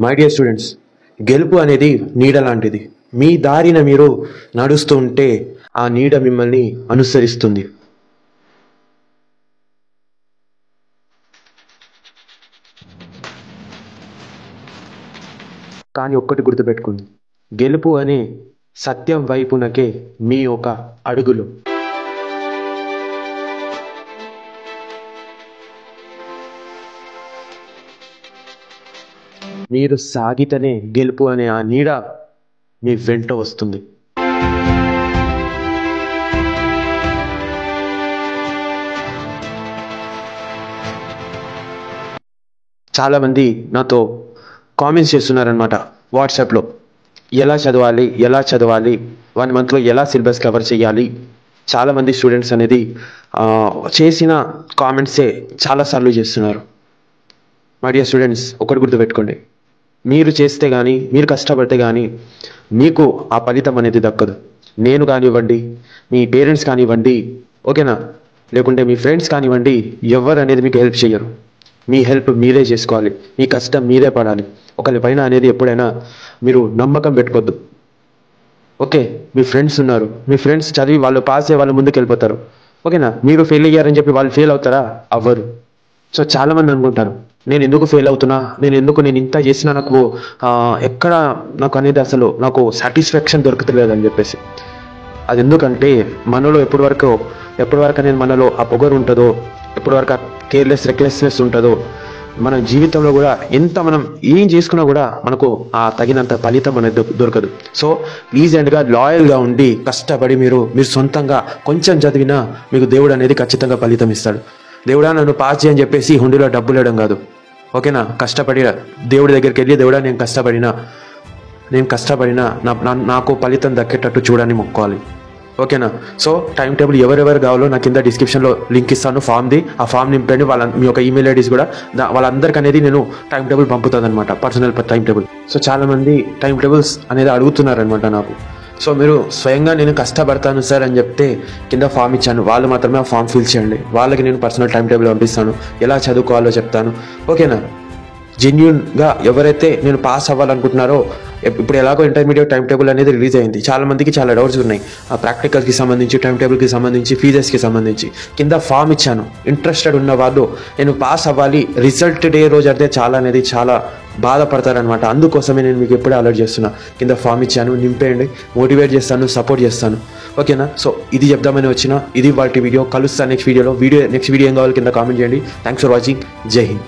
My dear students, గెలుపు అనేది నీడ లాంటిది. మీ దారిన మీరు నడుస్తూ ఉంటే ఆ నీడ మిమ్మల్ని అనుసరిస్తుంది. కానీ ఒక్కటి గుర్తుపెట్టుకోండి, గెలుపు అనే సత్యం వైపునకే మీ ఒక అడుగులు. మీరు సాగితేనే గెలుపు అనే ఆ నీడ మీ వెంట వస్తుంది. చాలామంది నాతో కామెంట్స్ చేస్తున్నారనమాట వాట్సాప్లో. ఎలా చదవాలి 1 మంత్లో ఎలా సిలబస్ కవర్ చేయాలి. చాలామంది స్టూడెంట్స్ అనేది చేసిన కామెంట్సే చాలాసార్లు చేస్తున్నారు. మై డియర్ స్టూడెంట్స్, ఒకటి గుర్తుపెట్టుకోండి, మీరు చేస్తే కానీ, మీరు కష్టపడితే కానీ మీకు ఆ ఫలితం అనేది దక్కదు. నేను కానివ్వండి, మీ పేరెంట్స్ కానివ్వండి, ఓకేనా, లేకుంటే మీ ఫ్రెండ్స్ కానివ్వండి, ఎవరు అనేది మీకు హెల్ప్ చేయరు. మీ హెల్ప్ మీరే చేసుకోవాలి. మీ కష్టం మీరే పడాలి. ఒకరి పైన అనేది ఎప్పుడైనా మీరు నమ్మకం పెట్టుకోవద్దు. ఓకే, మీ ఫ్రెండ్స్ ఉన్నారు, మీ ఫ్రెండ్స్ చదివి వాళ్ళు పాస్ అయ్యి వాళ్ళు ముందుకు వెళ్ళిపోతారు. ఓకేనా, మీరు ఫెయిల్ అయ్యారని చెప్పి వాళ్ళు ఫెయిల్ అవుతారా? అవ్వరు. సో చాలామంది అనుకుంటారు, నేను ఎందుకు ఫెయిల్ అవుతున్నా, నేను ఇంత చేసినా ఎక్కడ నాకు అనేది అసలు నాకు సాటిస్ఫాక్షన్ దొరుకుతలేదు అని చెప్పేసి. అది ఎందుకంటే మనలో ఎప్పటి వరకు అనేది మనలో ఆ పొగరు ఉంటుందో, ఎప్పటి వరకు ఆ రెక్లెస్నెస్ ఉంటుందో, మన జీవితంలో కూడా ఎంత మనం ఏం చేసుకున్నా కూడా మనకు ఆ తగినంత ఫలితం అనేది దొరకదు. సో ఈజీగా లాయల్గా ఉండి కష్టపడి మీరు సొంతంగా కొంచెం చదివినా మీకు దేవుడు అనేది ఖచ్చితంగా ఫలితం ఇస్తాడు. దేవుడా నన్ను పాస్ చేయని చెప్పేసి హుండీలో డబ్బులు వేయడం కాదు. ఓకేనా, కష్టపడి దేవుడి దగ్గరికి వెళ్ళి, దేవుడా నేను కష్టపడినా నాకు ఫలితం దక్కేటట్టు చూడని మొక్కోవాలి. ఓకేనా. సో టైం టేబుల్ ఎవరెవరు కావాలో నా కింద డిస్క్రిప్షన్లో లింక్ ఇస్తాను, ఫామ్ది. ఆ ఫామ్ నింపండి. మీ యొక్క ఈమెయిల్ ఐడీస్ కూడా వాళ్ళందరికీ అనేది నేను టైం టేబుల్ పంపుతాను అనమాట, పర్సనల్ టైం టేబుల్. సో చాలామంది టైం టేబుల్స్ అనేది అడుగుతున్నారనమాట నాకు. సో మీరు స్వయంగా నేను కష్టపడతాను సార్ అని చెప్తే కింద ఫామ్ ఇచ్చాను, వాళ్ళు మాత్రమే ఆ ఫామ్ ఫిల్ చేయండి. వాళ్ళకి నేను పర్సనల్ టైం టేబుల్ పంపిస్తాను, ఎలా చదువుకోవాలో చెప్తాను. ఓకేనా. జెన్యూన్గా ఎవరైతే నేను పాస్ అవ్వాలనుకుంటున్నారో, ఇప్పుడు ఎలాగో ఇంటర్మీడియట్ టైం టేబుల్ అనేది రిలీజ్ అయింది. చాలామందికి చాలా డౌట్స్ ఉన్నాయి, ఆ ప్రాక్టికల్కి సంబంధించి, టైం టేబుల్కి సంబంధించి, ఫీజెస్కి సంబంధించి. కింద ఫామ్ ఇచ్చాను. ఇంట్రెస్టెడ్ ఉన్న వాళ్ళు నేను పాస్ అవ్వాలి, రిజల్ట్ డే రోజు అయితే చాలా బాధపడతారనమాట. అందుకోసమే నేను మీకు ఎప్పుడే అలర్ట్ చేస్తున్నా. కింద ఫామ్ ఇచ్చాను, నింపేయండి. మోటివేట్ చేస్తాను, సపోర్ట్ చేస్తాను. ఓకేనా. సో ఇది చెప్దామని వచ్చిన, ఇది వాటి వీడియో. కలుస్తాను నెక్స్ట్ వీడియోలో. నెక్స్ట్ వీడియో ఏం కావాలి కింద కామెంట్ చేయండి. Thanks for watching. జై హింద్.